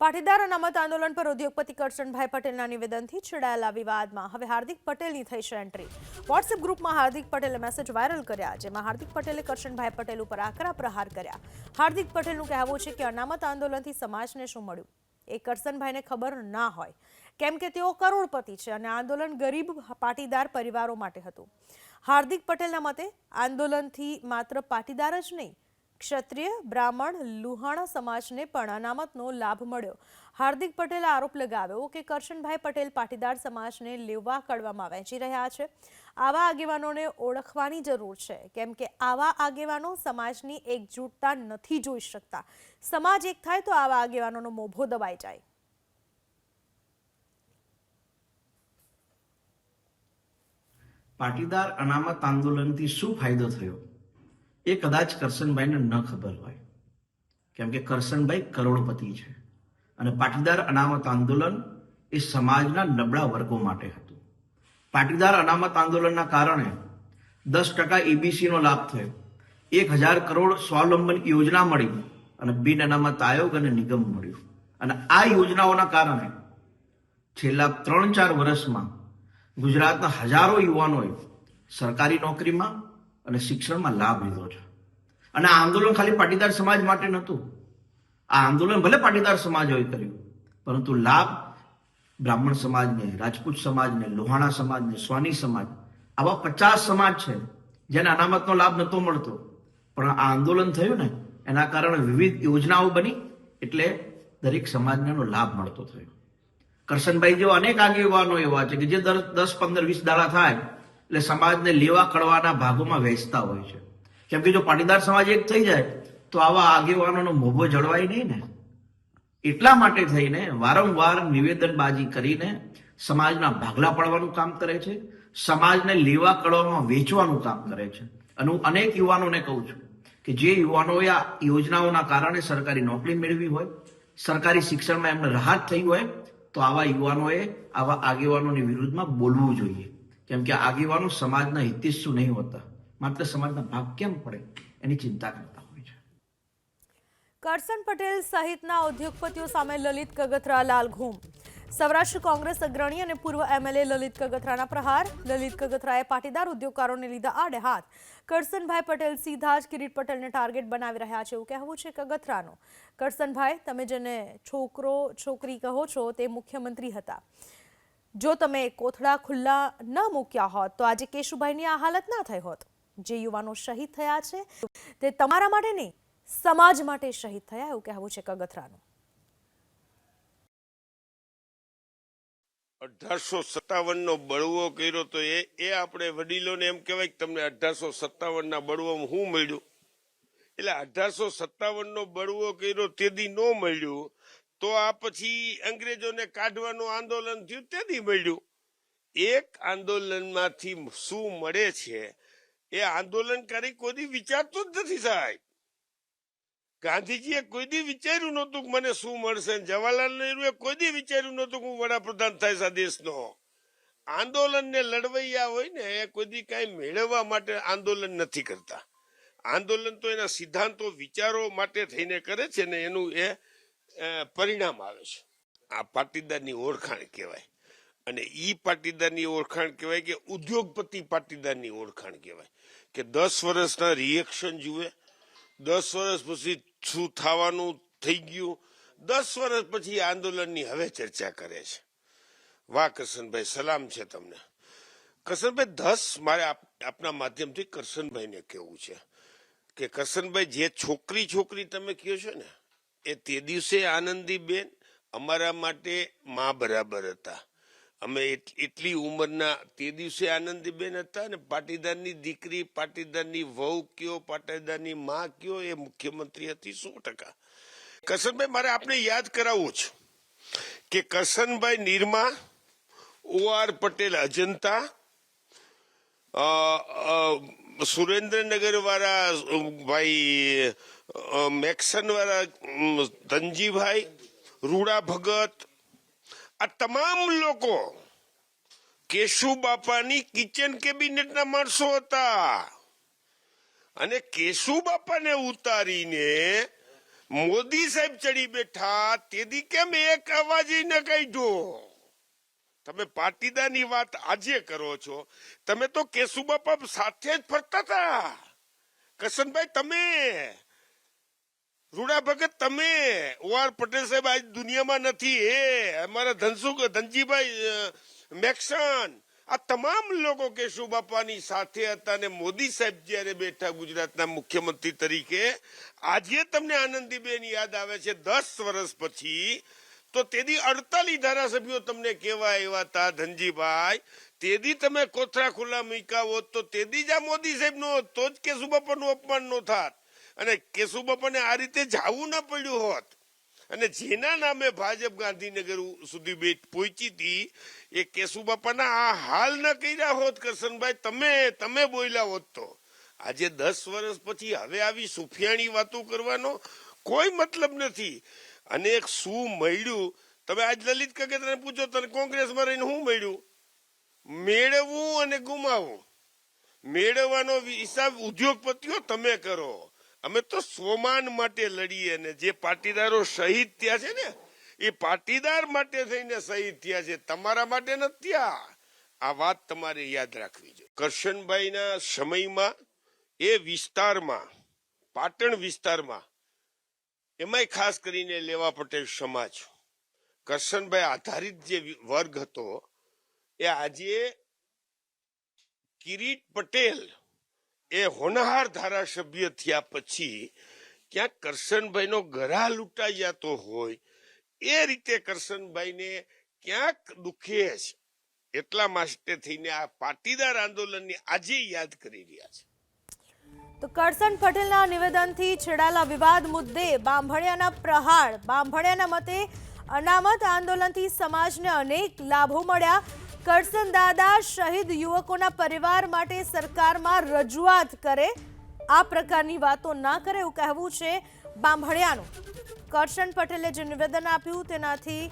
પાટીદાર અનામત આંદોલન પર ઉદ્યોગપતિ કરશનભાઈ પટેલના નિવેદનથી છેડાયેલા વિવાદમાં હવે હાર્દિક પટેલની થઈ છે એન્ટ્રી। વોટ્સએપ ગ્રુપમાં હાર્દિક પટેલે મેસેજ વાયરલ કર્યા, જેમાં હાર્દિક પટેલે કરશનભાઈ પટેલ ઉપર આકરા પ્રહાર કર્યા। હાર્દિક પટેલનું કહેવું છે કે અનામત આંદોલનથી સમાજને શું મળ્યું એ કરશનભાઈને ખબર ના હોય, કેમ કે તેઓ કરોડપતિ છે અને આંદોલન ગરીબ પાટીદાર પરિવારો માટે હતું। હાર્દિક પટેલના મતે આંદોલનથી માત્ર પાટીદાર જ નહીં, ક્ષત્રિય, બ્રાહ્મણ, લુહાણા સમાજને પણ અનામતનો લાભ મળ્યો। હાર્દિક પટેલે આરોપ લગાવ્યો કે કરશનભાઈ પટેલ પાટીદાર સમાજને લેવા કડવામાં વહેંચી રહ્યા છે। આવા આગેવાનોને ઓળખવાની જરૂર છે, કેમ કે આવા આગેવાનો સમાજની એકજૂટતા નથી જોઈ શકતા। સમાજ એક થાય તો આવા આગેવાનોનો મોભો દબાઈ જાય। પાટીદાર અનામત આંદોલનથી શું ફાયદો થયો એ કદાચ કરશનભાઈને ન ખબર હોય, કેમ કે કરશનભાઈ કરોડપતિ છે અને પાટીદાર અનામત આંદોલન એ સમાજના નબળા વર્ગો માટે હતું। પાટીદાર અનામત આંદોલનના કારણે 10% EBC નો લાભ થયો, 1000 કરોડ સ્વાવલંબન યોજના મળી અને બિન અનામત આયોગ અને નિગમ મળ્યું। અને આ યોજનાઓના કારણે છેલ્લા 3-4 વર્ષમાં ગુજરાતના હજારો યુવાનોએ સરકારી નોકરીમાં અને શિક્ષણમાં લાભ લીધો છે। અને આ આંદોલન ખાલી પાટીદાર સમાજ માટે નહોતું। આ આંદોલન ભલે પાટીદાર સમાજોએ કર્યું, પરંતુ લાભ બ્રાહ્મણ સમાજને, રાજપૂત સમાજને, લોહાણા સમાજને, સ્વાની સમાજ, આવા 50 સમાજ છે જેને અનામતનો લાભ નહોતો મળતો, પણ આ આંદોલન થયું ને એના કારણે વિવિધ યોજનાઓ બની, એટલે દરેક સમાજને એનો લાભ મળતો થયો। કરશનભાઈ જેવા અનેક આગેવાનો એવા છે કે જે 10, 15, 20 દાડા થાય એટલે સમાજને લેવા કડવાના ભાગોમાં વહેંચતા હોય છે, કેમ કે જો પાટીદાર સમાજ એક થઈ જાય તો આવા આગેવાનોનો મોભો જળવાય નહીં ને। એટલા માટે થઈને વારંવાર નિવેદનબાજી કરીને સમાજના ભાગલા પાડવાનું કામ કરે છે, સમાજને લેવા કડવામાં વેચવાનું કામ કરે છે। અને હું અનેક યુવાનોને કહું છું કે જે યુવાનોએ આ યોજનાઓના કારણે સરકારી નોકરી મેળવી હોય, સરકારી શિક્ષણમાં એમને રાહત થઈ હોય, તો આવા યુવાનોએ આવા આગેવાનોની વિરુદ્ધમાં બોલવું જોઈએ, કેમ કે આગેવાનો સમાજના હિતેચ્છુ નહીં હોતા, માત્ર સમાજના ભાગ કેમ પડે એની ચિંતા કરતા હોય છે। કરશન પટેલ સહિતના ઉદ્યોગપતિઓ સામે લલિત કગથરા લાલ ઘૂમ। સૌરાષ્ટ્ર કોંગ્રેસ અગ્રણી અને પૂર્વ MLA લલિત કગથરાના પ્રહાર। લલિત કગથરાએ પાટીદાર ઉદ્યોગકારોને લીધા આડે હાથ। કરશનભાઈ પટેલ સીધા જ કિરીટ પટેલને ટાર્ગેટ બનાવી રહ્યા છે, એવું કહેવું છે કગથરાનું। કરશનભાઈ, તમે જેને છોકરો છોકરી કહો છો તે મુખ્યમંત્રી હતા। જો તમે કોથળા ખુલ્લા ન મૂક્યા હોત તો આજે કેશુભાઈની આ હાલત ના થઈ હોત। જે યુવાનો શહીદ થયા છે તે તમારા માટે નહીં, સમાજ માટે શહીદ થયા, એવું કહેવું છે કગથરાનું। 1857 નો બળવો કર્યો તો એ આપણે વડીલોને એમ કહેવાય કે તમને 1857 ના બળવામાં શું મળ્યું? એટલે 1857 નો બળવો કર્યો તેથી ન મળ્યું તો આ પછી અંગ્રેજોને કાઢવાનું આંદોલન થયું તેથી મળ્યું। એક આંદોલનમાંથી શું મળે છે એ આંદોલનકારી કોઈ વિચારતો જ નથી સાહેબ। ગાંધીજીએ કોઈ દી વિચાર્યું નહોતું કે મને શું મળશે, જવાહરલાલ નહેરુએ કોઈ દી વિચાર્યું નહોતું કે હું વડાપ્રધાન થઈશ આ દેશનો। આંદોલનને લડવૈયા હોય ને એ કોઈ દી કાંઈ મેળવવા માટે આંદોલન નથી કરતા। આંદોલન તો એના સિદ્ધાંતો, વિચારો માટે થઈને કરે છે ને એનું એ પરિણામ આવે છે। આ પાટીદારની ઓળખાણ કહેવાય, અને ઈ પાટીદારની ઓળખાણ કહેવાય કે ઉદ્યોગપતિ પાટીદારની ઓળખાણ કહેવાય કે 10 વર્ષના રિએક્શન જુએ, 10 વર્ષ પછી શું થવાનું થઈ ગયું, 10 વર્ષ પછી આંદોલનની હવે ચર્ચા કરે છે। વાહ કરશનભાઈ, સલામ છે તમને। કરશનભાઈ, મારે આપના માધ્યમથી કરશનભાઈને કહેવું છે કે કરશનભાઈ, જે છોકરી તમે કહો છો ને એ તે દિવસે આનંદીબેન અમારા માટે માં બરાબર હતા। અમે એટલી ઉંમરના તે દિવસે આનંદીબેન હતા, અને પાટીદારની દીકરી, પાટીદારની વહુ કયો, પાટીદારની માં કયો, એ મુખ્યમંત્રી હતી 100%। કરશનભાઈ, મારે આપને યાદ કરાવવું છે કે કરશનભાઈ નિરમા, OR પટેલ અજંતા, સુરેન્દ્રનગર વાળા ભાઈ મેક્સન વાળા ધનજીભાઈ, રૂડા ભગત, આ તમામ લોકો કેશુ બાપાની કિચન કેબિનેટના માણસો હતા। અને કેશુ બાપાને ઉતારીને મોદી સાહેબ ચડી બેઠા તેથી કેમ એક અવાજ ન કાઢ્યો? તમે પાટીદારની વાત આજે કરો છો, તમે તો કેશુબાપા સાથે જ ફરતા હતા. કરશનભાઈ તમે, રૂડા ભગત તમે, OR પટેલ સાહેબ આજ દુનિયામાં નથી, એ અમારા ધનજીભાઈ મેક્સન, આ તમામ લોકો કેશુબાપાની સાથે હતા. ને મોદી સાહેબ જયારે બેઠા ગુજરાતના મુખ્યમંત્રી તરીકે, આજે તમને આનંદીબેન યાદ આવે છે 10 વર્ષ પછી? તો તેથી 48 ધારાસભ્યો તમને કેવા આવ્યા હતા ધનજીભાઈ? તેથી તમે કોથળા ખુલ્લા મૂક્યા હોત તો તેથી જ આ મોદી સાહેબ નો હોત, તો જ કેશુબાપાનું અપમાન નો થાત અને કેશુબાપાને આ રીતે જાવું ના પડ્યું હોત. અને જેના નામે ભાજપ ગાંધીનગર સુધી પહોંચી હતી, એ કેશુબાપાના આ હાલ ન કર્યા હોત કરશનભાઈ, તમે બોલ્યા હોત તો. આજે 10 વર્ષ પછી હવે આવી સુફિયાણી વાતો કરવાનો કોઈ મતલબ નથી. અને એક શું મળ્યું, તમે આજ લલિત કગેરાને પૂછો, તને કોંગ્રેસમાં રહીને શું મળ્યું? મેળવવું અને ગુમાવવું. મેળવવાનો હિસાબ ઉદ્યોગપતિઓ તમે કરો, અમે તો સ્વમાન માટે લડીએ. ને જે પાટીદારો શહીદ થયા છે ને, એ પાટીદાર માટે થઈને શહીદ થયા છે, તમારા માટે નથી થયા. આ વાત તમારે યાદ રાખવી જોઈએ. કરશનભાઈના સમયમાં એ વિસ્તારમાં, પાટણ વિસ્તારમાં, એમાંય ખાસ કરીને લેવા પટેલ સમાજ, કરશનભાઈ આધારિત જે વર્ગ હતો, એ આજે કિરીટ પટેલ એ હોનહાર ધારાસભ્ય થયા પછી ક્યાંક કરશનભાઈનો ગરા લૂંટાઈ જતો હોય એ રીતે કરશનભાઈને ક્યાંક દુખે છે. એટલા માટે થઈને આ પાટીદાર આંદોલનની આજે યાદ કરી રહ્યા છે. તો કરશન પટેલના નિવેદનથી છેડાયેલા વિવાદ મુદ્દે બાંભણિયાના પ્રહાર. બાંભણિયાના મતે અનામત આંદોલનથી સમાજને અનેક લાભો મળ્યા. કરશન દાદા શહીદ યુવકોના પરિવાર માટે સરકારમાં રજૂઆત કરે, આ પ્રકારની વાતો ના કરે એવું કહેવું છે બાંભણિયાનું. કરશન પટેલે જે નિવેદન આપ્યું તેનાથી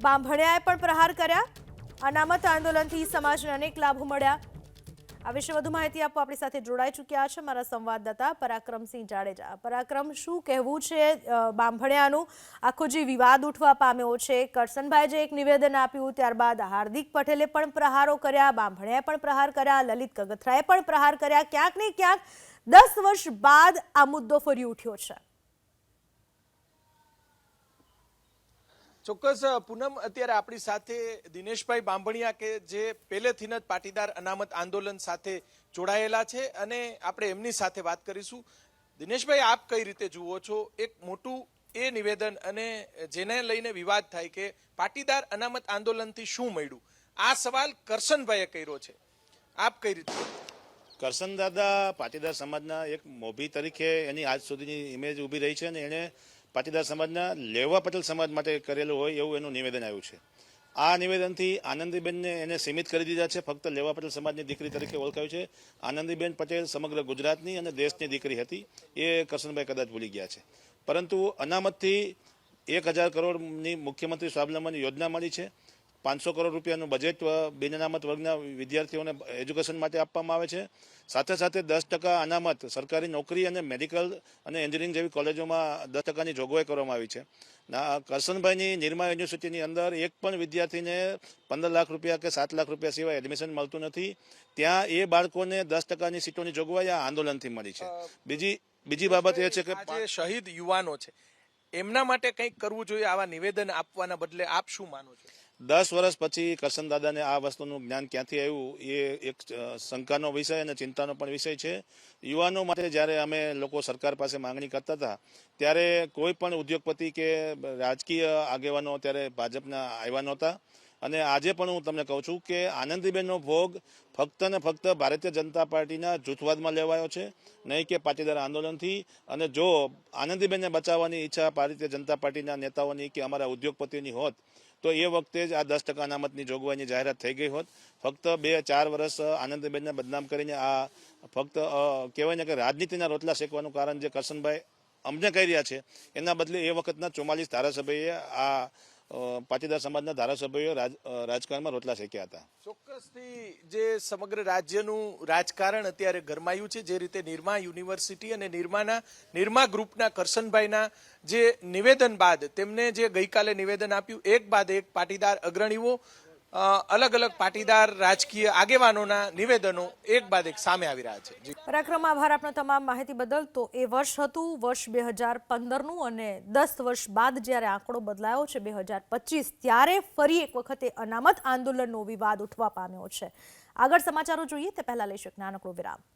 બાંભણિયાએ પણ પ્રહાર કર્યા. અનામત આંદોલનથી સમાજને અનેક લાભો મળ્યા. આ વિશે વધુ માહિતી આપવા આપણી સાથે જોડાઈ ચૂક્યા છે મારા સંવાદદાતા પરાક્રમસિંહ જાડેજા. પરાક્રમ, શું કહેવું છે બાંભણિયાનું? આખો જે વિવાદ ઉઠવા પામ્યો છે, કરશનભાઈ જે એક નિવેદન આપ્યું, ત્યારબાદ હાર્દિક પટેલે પણ પ્રહારો કર્યા, બાંભણિયાએ પણ પ્રહાર કર્યા, લલિત કગથરાએ પણ પ્રહાર કર્યા. ક્યાંક ને ક્યાંક 10 વર્ષ બાદ આ મુદ્દો ફરી ઉઠ્યો છે. ચોક્કસ પૂનમ, અત્યારે આપણી સાથે દિનેશભાઈ બાંભણિયા કે જે પહેલેથી જ પાટીદાર અનામત આંદોલન સાથે જોડાયેલા છે અને આપણે એમની સાથે વાત કરીશું. દિનેશભાઈ, આપ કઈ રીતે જુઓ છો એક મોટું એ નિવેદન અને જેને લઈને વિવાદ થાય કે પાટીદાર અનામત આંદોલનથી શું મળ્યું? આ સવાલ કરશનભાઈએ કર્યો છે, આપ કઈ રીતે? કરશન દાદા પાટીદાર સમાજના એક મોભી તરીકે એની આજ સુધીની ઇમેજ ઊભી રહી છે અને એને પાટીદાર સમાજના લેવા પટેલ સમાજ માટે કરેલું હોય એવું એનું નિવેદન આવ્યું છે. આ નિવેદનથી આનંદીબેનને એને સીમિત કરી દીધા છે, ફક્ત લેવા પટેલ સમાજની દીકરી તરીકે ઓળખાયું છે. આનંદીબેન પટેલ સમગ્ર ગુજરાતની અને દેશની દીકરી હતી, એ કરશનભાઈ કદાચ ભૂલી ગયા છે. પરંતુ અનામતથી 1000 કરોડની મુખ્યમંત્રી સ્વાવલંબન યોજના મળી છે. 500 કરોડ રૂપિયાનું બજેટ બિન અનામત વર્ગના વિદ્યાર્થીઓને એજ્યુકેશન માટે આપવામાં આવે છે. સાથે સાથે 10% અનામત સરકારી નોકરી અને મેડિકલ અને એન્જિનિયરિંગ જેવી કોલેજોમાં 10%ની જોગવાઈ કરવામાં આવી છે. કરશનભાઈની નિરમા યુનિવર્સિટીની અંદર એક પણ વિદ્યાર્થીને 15 લાખ રૂપિયા કે 7 લાખ રૂપિયા સિવાય એડમિશન મળતું નથી. ત્યાં એ બાળકોને 10%ની સીટોની જોગવાઈ આ આંદોલનથી મળી છે. બીજી બાબત એ છે કે શહીદ યુવાનો છે એમના માટે કંઈક કરવું જોઈએ, આવા નિવેદન આપવાના બદલે આપ શું માનો છો? 10 વર્ષ પછી કરશન દાદાને આ વસ્તુનું જ્ઞાન ક્યાંથી આવ્યું એ એક શંકાનો વિષય અને ચિંતાનો પણ વિષય છે. યુવાનો માટે જ્યારે અમે લોકો સરકાર પાસે માંગણી કરતા હતા ત્યારે કોઈ પણ ઉદ્યોગપતિ કે રાજકીય આગેવાનો ત્યારે ભાજપના આવ્યા નહોતા. અને આજે પણ હું તમને કહું છું કે આનંદીબેનનો ભોગ ફક્ત ને ફક્ત ભારતીય જનતા પાર્ટીના જૂથવાદમાં લેવાયો છે, નહીં કે પાટીદાર આંદોલનથી. અને જો આનંદીબેનને બચાવવાની ઈચ્છા ભારતીય જનતા પાર્ટીના નેતાઓની કે અમારા ઉદ્યોગપતિઓની હોત તો એ વખતે જ આ 10% અનામતની જોગવાઈની જાહેરાત થઈ ગઈ હોત. ફક્ત 2-4 વર્ષ આનંદીબેનને બદનામ કરીને આ ફક્ત કહેવાય ને કે રાજનીતિના રોટલા શેકવાનું કારણ જે કરશનભાઈ અમને કહી રહ્યા છે, એના બદલે એ વખતના 44 ધારાસભ્યોએ આ પાટીદાર સમાજના ધારાસભ્યોએ રાજકારણમાં રોટલા શેક્યા હતા. ચોક્કસથી જે સમગ્ર રાજ્યનું રાજકારણ અત્યારે ગરમાયું છે, જે રીતે નિરમા યુનિવર્સિટી અને નિરમા ગ્રુપના કરશનભાઈના જે નિવેદન બાદ તેમને જે ગઈકાલે નિવેદન આપ્યું, એક બાદ એક પાટીદાર અગ્રણીઓ અલગ અલગ પાટીદાર રાજકીય આગેવાનોના નિવેદનો એક બાદ એક સામે આવી રહ્યા છે. પરાક્રમ, આભાર આપનો તમામ માહિતી બદલ. તો એ વર્ષ હતું વર્ષ 2015નું, અને 10 વર્ષ બાદ જ્યારે આંકડો બદલાયો છે 2025, ત્યારે ફરી એક વખતે અનામત આંદોલનનો વિવાદ ઉઠવા પામ્યો છે. આગળ સમાચારો જોઈએ તે પહેલા લઈશું એક નાનકડો વિરામ.